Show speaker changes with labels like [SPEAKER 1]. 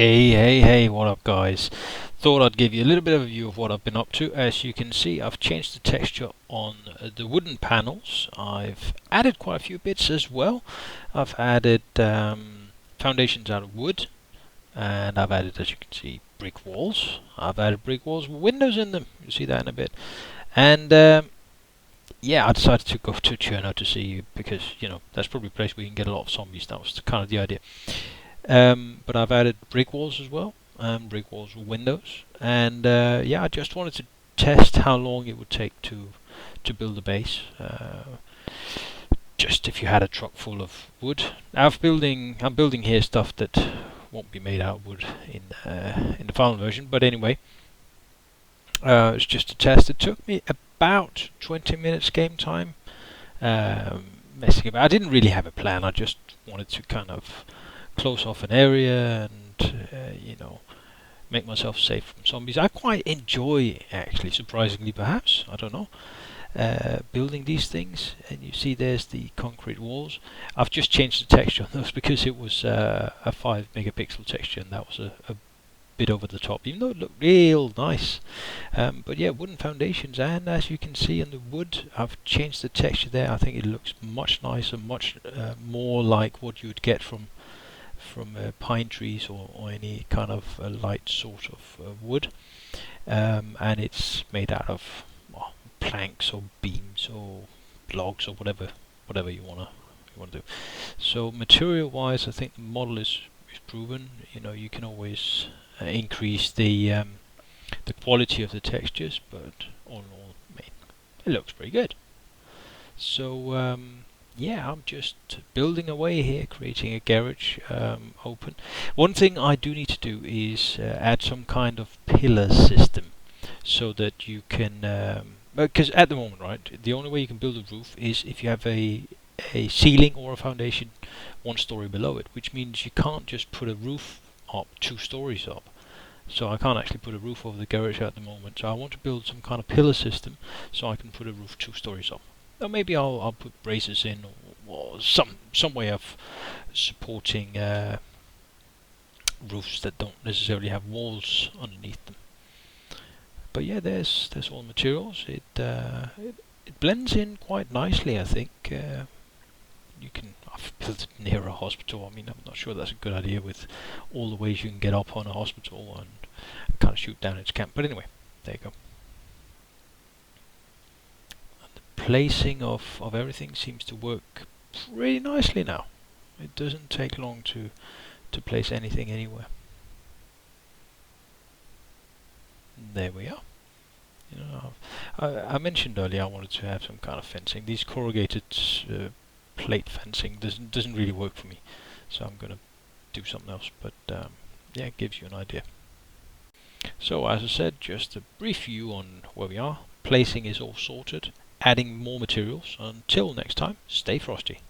[SPEAKER 1] Hey, what up guys? Thought I'd give you a little bit of a view of what I've been up to. As you can see, I've changed the texture on the wooden panels. I've added quite a few bits as well. I've added foundations out of wood, and I've added, as you can see, brick walls. I've added brick walls with windows in them. You'll see that in a bit. And yeah, I decided to go to Cherno to see, because, you know, that's probably a place where you can get a lot of zombies. That was kind of the idea. But I've added brick walls as well, brick walls with windows, and yeah, I just wanted to test how long it would take to build a base. Just if you had a truck full of wood. I'm building here stuff that won't be made out of wood in the final version. But anyway, it's just a test. It took me about 20 minutes game time. Messing about. I didn't really have a plan. I just wanted to kind of close off an area and you know, make myself safe from zombies. I quite enjoy, actually, surprisingly perhaps, I don't know, building these things. And you see there's the concrete walls. I've just changed the texture on those because it was a 5 megapixel texture, and that was a bit over the top, even though it looked real nice. But yeah, wooden foundations, and as you can see in the wood, I've changed the texture there. I think it looks much nicer, much more like what you would get from pine trees or any kind of light sort of wood, and it's made out of planks or beams or logs or whatever you wanna do. So material wise, I think the model is proven. You know, you can always increase the quality of the textures, but all in all, I mean, it looks pretty good. So yeah, I'm just building away here, creating a garage open. One thing I do need to do is add some kind of pillar system, so that you can, because at the moment, right, the only way you can build a roof is if you have a ceiling or a foundation 1 story below it, which means you can't just put a roof up 2 stories up. So I can't actually put a roof over the garage at the moment. So I want to build some kind of pillar system so I can put a roof 2 stories up. Or maybe I'll put braces in, or some way of supporting roofs that don't necessarily have walls underneath them. But yeah, there's all materials. It blends in quite nicely, I think. I've built it near a hospital. I mean, I'm not sure that's a good idea with all the ways you can get up on a hospital and kind of shoot down its camp. But anyway, there you go. Placing of everything seems to work pretty nicely now. It doesn't take long to place anything anywhere. There we are. You know, I mentioned earlier I wanted to have some kind of fencing. These corrugated plate fencing doesn't really work for me, so I'm gonna do something else. But yeah, it gives you an idea. So as I said, just a brief view on where we are. Placing is all sorted. Adding more materials. Until next time, stay frosty.